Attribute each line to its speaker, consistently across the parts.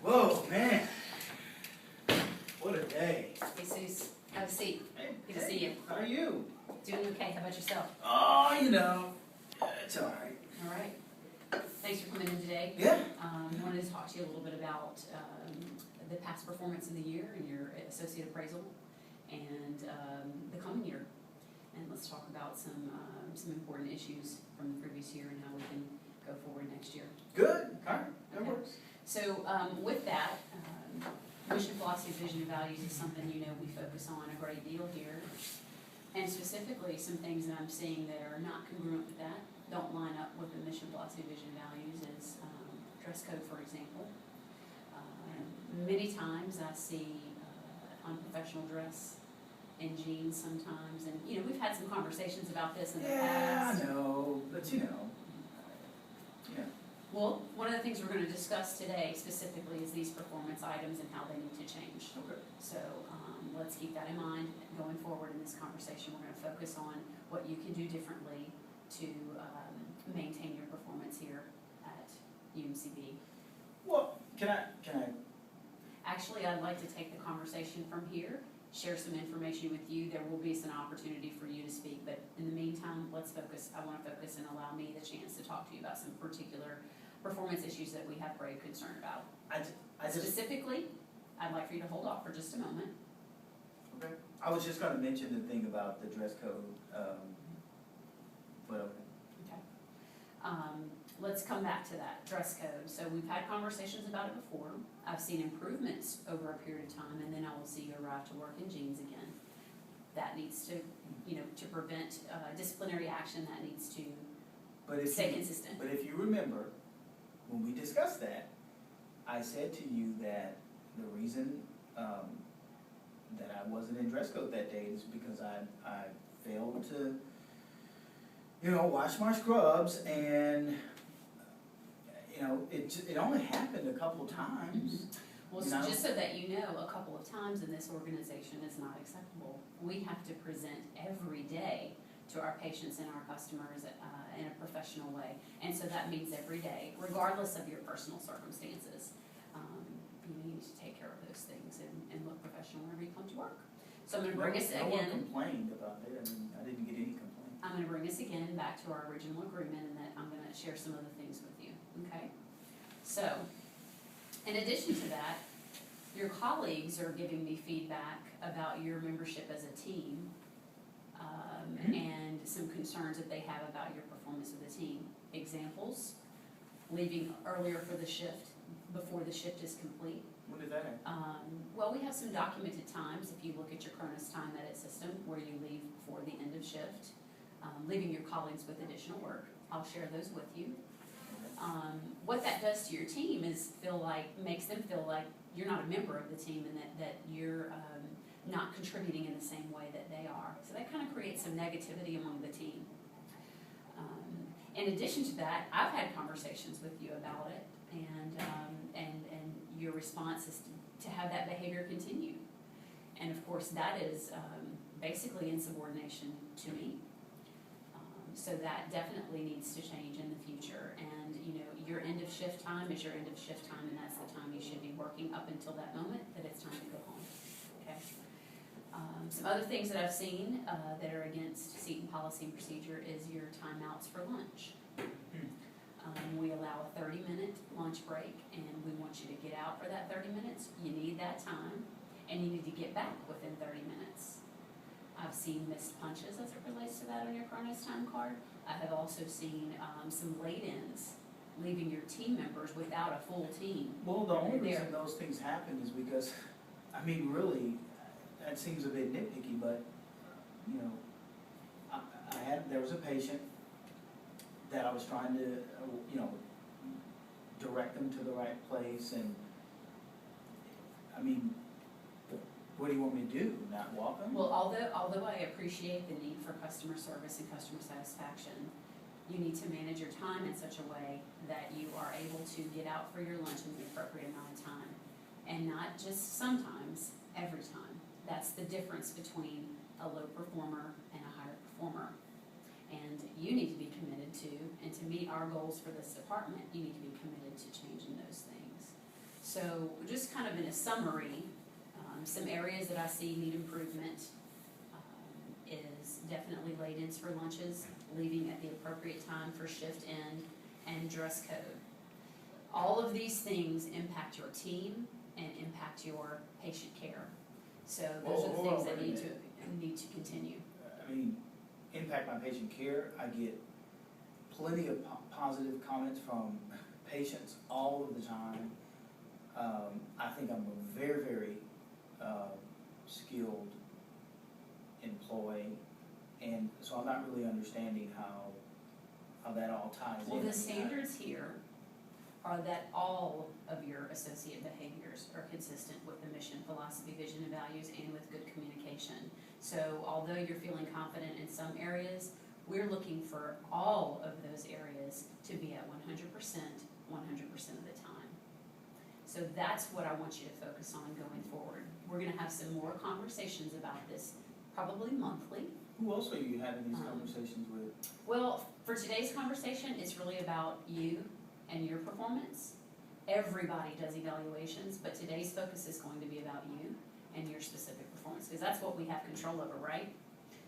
Speaker 1: Whoa, man. What a day.
Speaker 2: Hey, Suze, have a seat.
Speaker 1: Hey,
Speaker 2: Good to see you.
Speaker 1: How are you?
Speaker 2: Doing okay. How about yourself?
Speaker 1: Oh, you know, it's all right.
Speaker 2: All right. Thanks for coming in today.
Speaker 1: Yeah.
Speaker 2: Wanted to talk to you a little bit about the past performance of the year and your associate appraisal and the coming year. And let's talk about some important issues from the previous year and how we can go forward next year.
Speaker 1: Good. All right. That
Speaker 2: Okay.
Speaker 1: works.
Speaker 2: So with that, mission, philosophy, vision, and values is something you know we focus on a great deal here. And specifically, some things that I'm seeing that are not congruent with that, don't line up with the mission, philosophy, vision, values is dress code, for example. Many times I see unprofessional dress in jeans sometimes, and you know we've had some conversations about this in the past.
Speaker 1: Yeah, I know, but you know, yeah.
Speaker 2: Well, one of the things we're going to discuss today specifically is these performance items and how they need to change.
Speaker 1: Okay.
Speaker 2: So let's keep that in mind going forward in this conversation. We're going to focus on what you can do differently to maintain your performance here at UMCB.
Speaker 1: Well, can I?
Speaker 2: Actually, I'd like to take the conversation from here, share some information with you. There will be some opportunity for you to speak, but in the meantime, let's focus. I want to focus and allow me the chance to talk to you about some particular performance issues that we have grave concern about.
Speaker 1: I just.
Speaker 2: Specifically, I'd like for you to hold off for just a moment.
Speaker 1: Okay. I was just going to mention the thing about the dress code, but okay.
Speaker 2: Okay. Let's come back to that, dress code. So we've had conversations about it before. I've seen improvements over a period of time, and then I will see you arrive to work in jeans again. That needs to, you know, to prevent disciplinary action, that needs to stay consistent.
Speaker 1: But if you remember, when we discussed that, I said to you that the reason that I wasn't in dress code that day is because I failed to, you know, wash my scrubs, and you know, it only happened a couple of times.
Speaker 2: Well, so just so that you know, a couple of times in this organization is not acceptable. We have to present every day to our patients and our customers in a professional way. And so that means every day, regardless of your personal circumstances. You need to take care of those things and look professional whenever you come to work. So I'm going to bring us again.
Speaker 1: No one complained about it. I mean, I didn't get any complaints.
Speaker 2: I'm going to bring us again back to our original agreement, and that I'm going to share some other things with you. Okay? So, in addition to that, your colleagues are giving me feedback about your membership as a team and some concerns that they have about your performance of the team. Examples: leaving earlier for the shift before the shift is complete.
Speaker 1: When did that happen?
Speaker 2: Well, we have some documented times if you look at your Cronus time edit system where you leave before the end of shift, leaving your colleagues with additional work. I'll share those with you. What that does to your team is makes them feel like you're not a member of the team and that you're not contributing in the same way that they are. So that kind of creates some negativity among the team. In addition to that, I've had conversations with you about it, and your response is to have that behavior continue. And of course, that is basically insubordination to me. So that definitely needs to change in the future. And you know, your end of shift time is your end of shift time, and that's the time you should be working up until that moment that it's time to go home. Okay. Some other things that I've seen that are against seat and policy and procedure is your timeouts for lunch. We allow a 30-minute lunch break, and we want you to get out for that 30 minutes. You need that time, and you need to get back within 30 minutes. I've seen missed punches as it relates to that on your Cronus time card. I have also seen some late-ins, leaving your team members without a full team.
Speaker 1: Well, the only reason those things happen is because, I mean, really, that seems a bit nitpicky, but, you know, there was a patient that I was trying to, you know, direct them to the right place, and, I mean, what do you want me to do, not walk them?
Speaker 2: Well, although I appreciate the need for customer service and customer satisfaction, you need to manage your time in such a way that you are able to get out for your lunch in the appropriate amount of time, and not just sometimes, every time. That's the difference between a low performer and a higher performer. And you need to be committed to, and to meet our goals for this department, you need to be committed to changing those things. So just kind of in a summary, some areas that I see need improvement is definitely late-ins for lunches, leaving at the appropriate time for shift end, and dress code. All of these things impact your team and impact your patient care. So those are the things that need to continue.
Speaker 1: I mean, impact my patient care. I get plenty of positive comments from patients all of the time. I think I'm a very, very skilled employee, and so I'm not really understanding how that all ties in.
Speaker 2: Well, the standards here are that all of your associate behaviors are consistent with the mission, philosophy, vision, and values, and with good communication. So although you're feeling confident in some areas, we're looking for all of those areas to be at 100% of the time. So that's what I want you to focus on going forward. We're gonna have some more conversations about this, probably monthly.
Speaker 1: Who else are you having these conversations with?
Speaker 2: Well, for today's conversation, it's really about you and your performance. Everybody does evaluations, but today's focus is going to be about you and your specific performance, because that's what we have control over, right?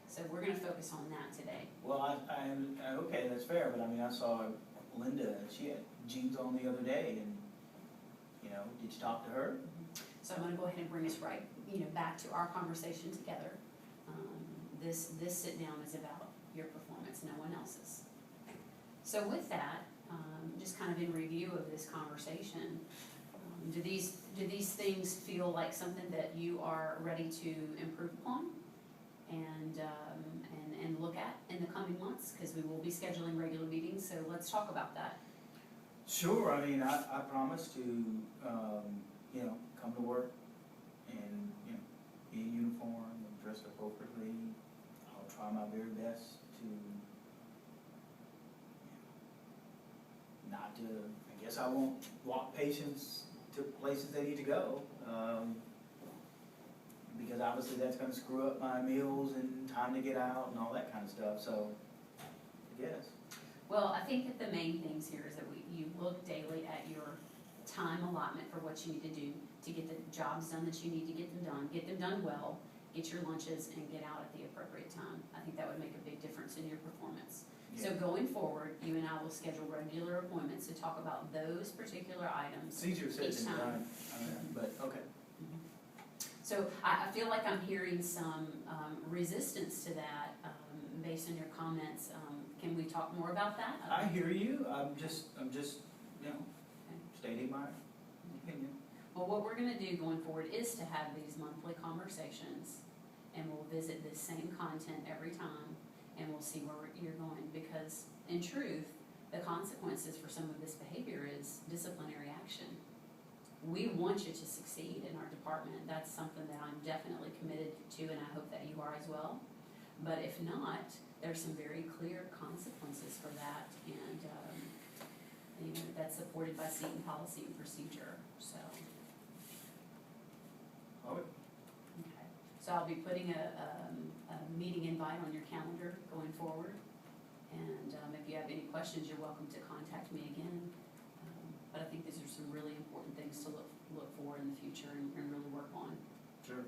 Speaker 2: So we're gonna focus on that today.
Speaker 1: Well, I okay, that's fair, but I mean, I saw Linda, she had jeans on the other day, and, you know, did you talk to her?
Speaker 2: So I'm gonna go ahead and bring us right, back to our conversation together. This sit down is about your performance, no one else's. So with that, just kind of in review of this conversation, do these things feel like something that you are ready to improve upon and look at in the coming months? Because we will be scheduling regular meetings, so let's talk about that.
Speaker 1: Sure, I mean, I promise to, come to work and, be in uniform and dressed appropriately. I'll try my very best to, not to, I guess I won't walk patients to places they need to go, because obviously that's gonna screw up my meals and time to get out and all that kind of stuff, so, I guess.
Speaker 2: Well, I think that the main things here is that you look daily at your time allotment for what you need to do to get the jobs done that you need to get them done well, get your lunches, and get out at the appropriate time. I think that would make a big difference in your performance.
Speaker 1: Yeah.
Speaker 2: So going forward, you and I will schedule regular appointments to talk about those particular items.
Speaker 1: It's easier said than done, but, okay.
Speaker 2: So I feel like I'm hearing some resistance to that based on your comments. Can we talk more about that?
Speaker 1: I hear you, I'm just, stating my opinion.
Speaker 2: Well, what we're gonna do going forward is to have these monthly conversations, and we'll visit this same content every time, and we'll see where you're going, because in truth, the consequences for some of this behavior is disciplinary action. We want you to succeed in our department. That's something that I'm definitely committed to, and I hope that you are as well. But if not, there's some very clear consequences for that, and that's supported by Seton policy and procedure. So.
Speaker 1: Okay.
Speaker 2: Okay. So I'll be putting a meeting invite on your calendar going forward, and if you have any questions, you're welcome to contact me again. But I think these are some really important things to look for in the future and really work on.
Speaker 1: Sure.